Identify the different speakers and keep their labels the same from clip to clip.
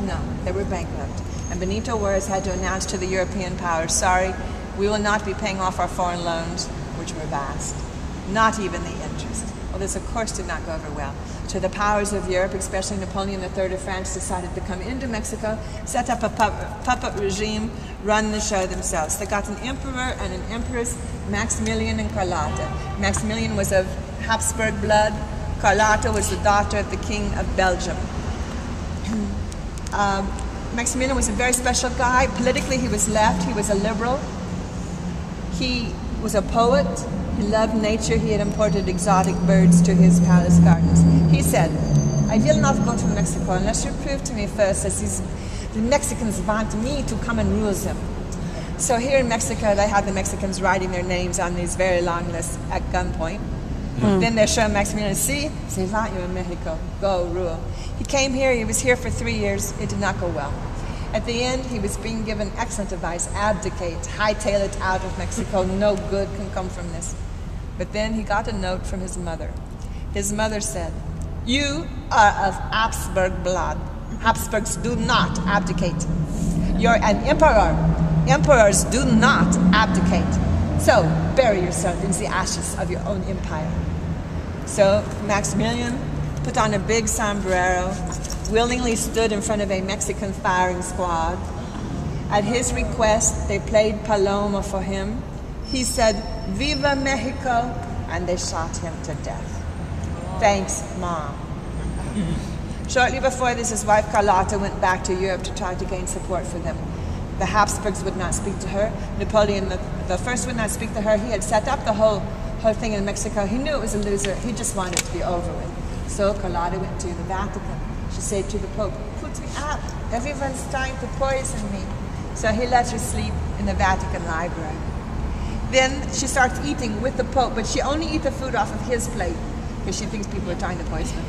Speaker 1: No, they were bankrupt. And Benito Juarez had to announce to the European powers, sorry, we will not be paying off our foreign loans, which were vast. Not even the interest. Well, this, of course, did not go over well. So the powers of Europe, especially Napoleon III of France, decided to come into Mexico, set up a puppet regime, run the show themselves. They got an emperor and an empress, Maximilian and Carlotta. Maximilian was of Habsburg blood. Carlotta was the daughter of the King of Belgium. Maximilian was a very special guy. Politically, he was left. He was a liberal. He was a poet. He loved nature. He had imported exotic birds to his palace gardens. He said, I will not go to Mexico unless you prove to me first that the Mexicans want me to come and rule them. So here in Mexico, they had the Mexicans writing their names on these very long lists at gunpoint. Then they show Maximilian, see, they want you in Mexico, go rule. He came here, he was here for 3 years, it did not go well. At the end, he was being given excellent advice, abdicate, hightail it out of Mexico, no good can come from this. But then he got a note from his mother. His mother said, you are of Habsburg blood. Habsburgs do not abdicate. You're an emperor. Emperors do not abdicate. So bury yourself in the ashes of your own empire. So Maximilian put on a big sombrero, willingly stood in front of a Mexican firing squad. At his request, they played Paloma for him. He said, Viva Mexico, and they shot him to death. Thanks, Mom. Shortly before this, his wife Carlotta went back to Europe to try to gain support for them. The Habsburgs would not speak to her. Napoleon the First would not speak to her. He had set up the whole thing in Mexico. He knew it was a loser. He just wanted it to be over with. So Carlotta went to the Vatican. She said to the Pope, put me up. Everyone's trying to poison me. So he let her sleep in the Vatican library. Then she starts eating with the Pope, but she only eats the food off of his plate because she thinks people are trying to poison her.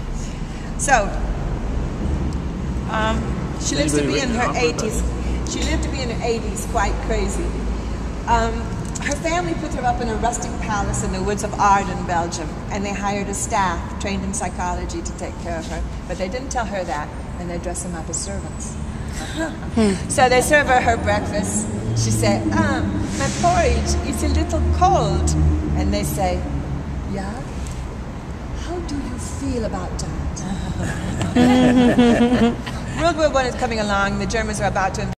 Speaker 1: So she lives to be in her 80s. She lived to be in her 80s, quite crazy. Her family put her up in a rustic palace in the woods of Arden, Belgium, and they hired a staff trained in psychology to take care of her. But they didn't tell her that, and they dress them up as servants. So they serve her breakfast. She said, my porridge is a little cold. And they say, yeah? How do you feel about that? World War I is coming along. The Germans are about to